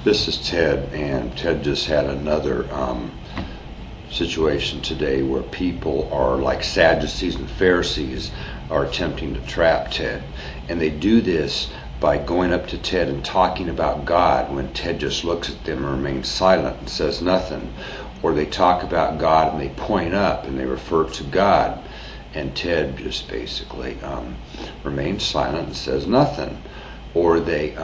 This is Ted, and Ted just had another situation today where people are like Sadducees and Pharisees are attempting to trap Ted. And they do this by going up to Ted and talking about God when Ted just looks at them and remains silent and says nothing. Or they talk about God and they point up and they refer to God. And Ted just basically remains silent and says nothing. Or they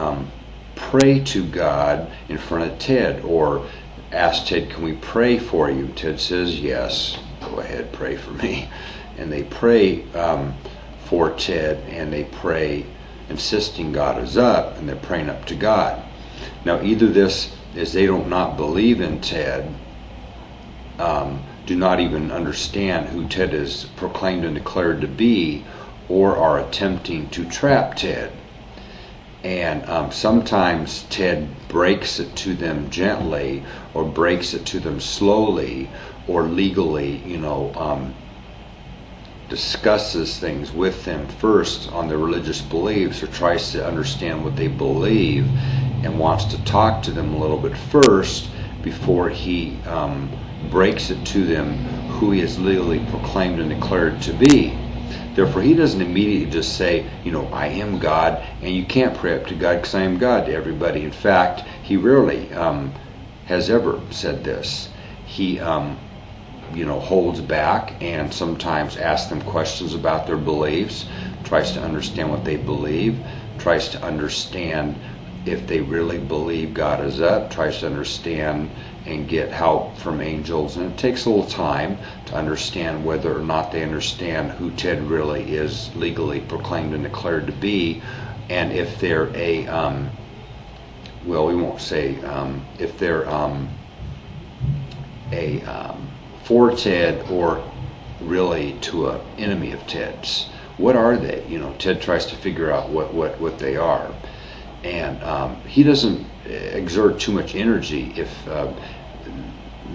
pray to God in front of Ted, or ask Ted, can we pray for you? Ted says, yes, go ahead, pray for me. And they pray for Ted, and they pray insisting God is up, and they're praying up to God. Now, either this is they don't not believe in Ted, do not even understand who Ted is proclaimed and declared to be, or are attempting to trap Ted. And sometimes Ted breaks it to them gently, or breaks it to them slowly, or legally, discusses things with them first on their religious beliefs, or tries to understand what they believe, and wants to talk to them a little bit first before he breaks it to them who he is legally proclaimed and declared to be. Therefore, he doesn't immediately just say, I am God, and you can't pray up to God because I am God to everybody. In fact, he rarely has ever said this. He, holds back and sometimes asks them questions about their beliefs, tries to understand what they believe, tries to understand if they really believe God is up, tries to understand and get help from angels. And it takes a little time to understand whether or not they understand who Ted really is legally proclaimed and declared to be, and if they're a we won't say if they're for Ted or really to an enemy of Ted's. What are they? Ted tries to figure out what they are. And he doesn't exert too much energy if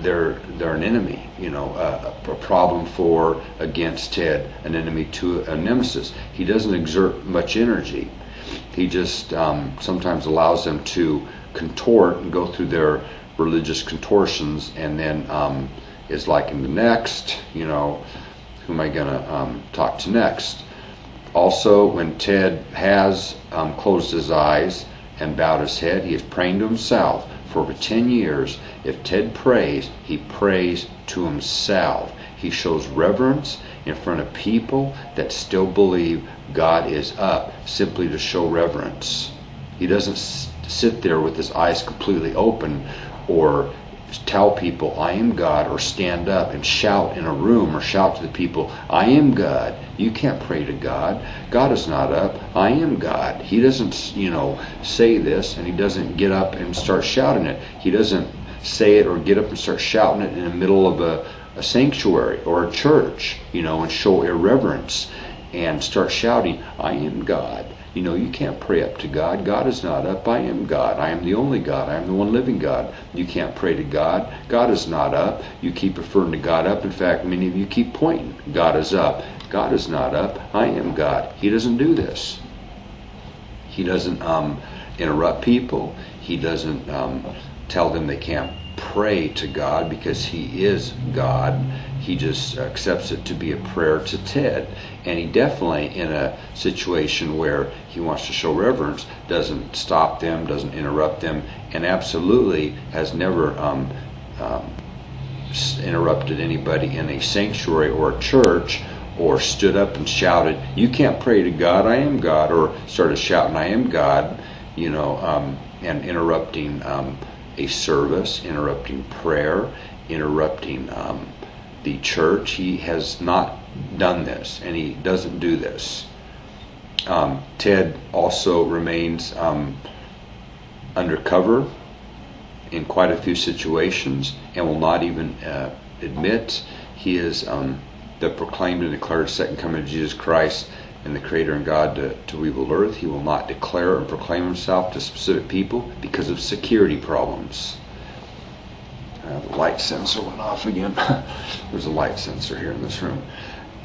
they're an enemy, a problem for, against Ted, an enemy to a nemesis. He doesn't exert much energy. He just sometimes allows them to contort and go through their religious contortions, and then is like in the next, who am I going to talk to next? Also, when Ted has closed his eyes and bowed his head, he is praying to himself. For over 10 years, if Ted prays, he prays to himself. He shows reverence in front of people that still believe God is up, simply to show reverence. He doesn't sit there with his eyes completely open, or tell people, I am God, or stand up and shout in a room, or shout to the people, I am God. You can't pray to God. God is not up. I am God. He doesn't, say this, and he doesn't get up and start shouting it. He doesn't say it or get up and start shouting it in the middle of a sanctuary or a church, and show irreverence and start shouting, I am God. You can't pray up to God. God is not up. I am God. I am the only God. I am the one living God. You can't pray to God. God is not up. You keep referring to God up. In fact, many of you keep pointing. God is up. God is not up. I am God. He doesn't do this. He doesn't interrupt people. He doesn't tell them they can't pray to God because he is God. He just accepts it to be a prayer to Ted. And he definitely, in a situation where he wants to show reverence, doesn't stop them, doesn't interrupt them, and absolutely has never interrupted anybody in a sanctuary or a church, or stood up and shouted, you can't pray to God, I am God, or started shouting, I am God, and interrupting a service, interrupting prayer, interrupting the church. He has not done this, and he doesn't do this. Ted also remains undercover in quite a few situations, and will not even admit he is the proclaimed and declared second coming of Jesus Christ and the Creator and God to rebuild earth. He will not declare and proclaim himself to specific people because of security problems. The light sensor went off again. There's a light sensor here in this room.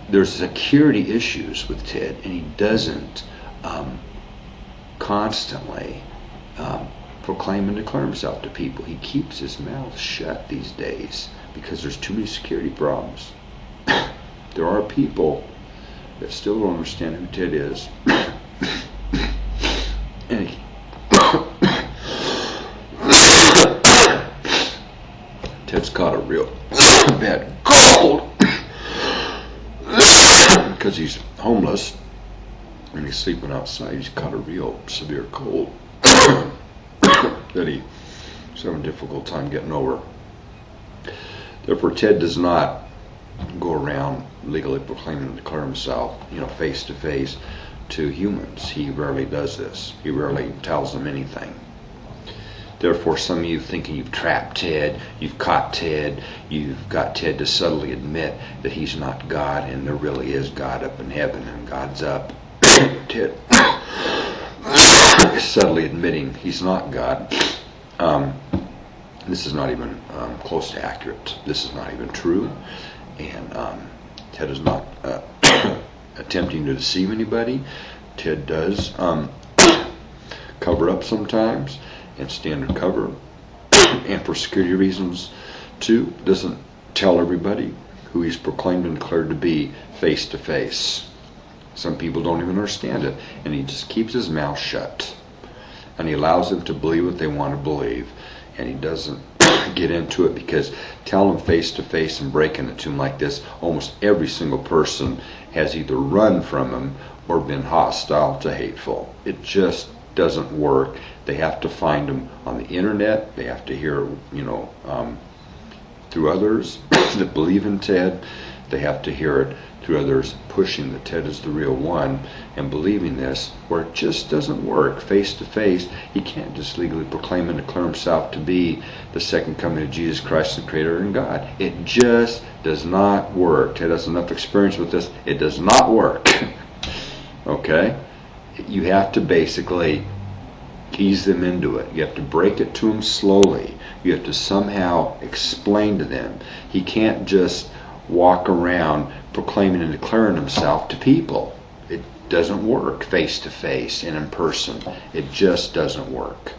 There's security issues with Ted, and he doesn't constantly proclaim and declare himself to people. He keeps his mouth shut these days because there's too many security problems. There are people that still don't understand who Ted is. And Ted's caught a real bad cold because he's homeless and he's sleeping outside. He's caught a real severe cold that he's having a difficult time getting over. Therefore, Ted does not go around legally proclaiming and declare himself, face to face to humans. He rarely does this. He rarely tells them anything. Therefore, some of you thinking you've trapped Ted, you've caught Ted, you've got Ted to subtly admit that he's not God, and there really is God up in heaven, and God's up. Ted is subtly admitting he's not God. This is not even close to accurate. This is not even true. And Ted is not attempting to deceive anybody. Ted does cover up sometimes and stand undercover, and for security reasons too, doesn't tell everybody who he's proclaimed and declared to be face to face. Some people don't even understand it, and he just keeps his mouth shut, and he allows them to believe what they want to believe, and he doesn't get into it, because tell them face to face and breaking it to him like this, almost every single person has either run from him or been hostile to hateful. It just doesn't work. They have to find him on the internet. They have to hear, through others that believe in Ted. They have to hear it through others pushing that Ted is the real one and believing this, where it just doesn't work. Face to face, he can't just legally proclaim and declare himself to be the second coming of Jesus Christ, the Creator and God. It just does not work. Ted has enough experience with this. It does not work. Okay? You have to basically ease them into it. You have to break it to them slowly. You have to somehow explain to them. He can't just walk around proclaiming and declaring himself to people. It doesn't work face to face and in person. It just doesn't work.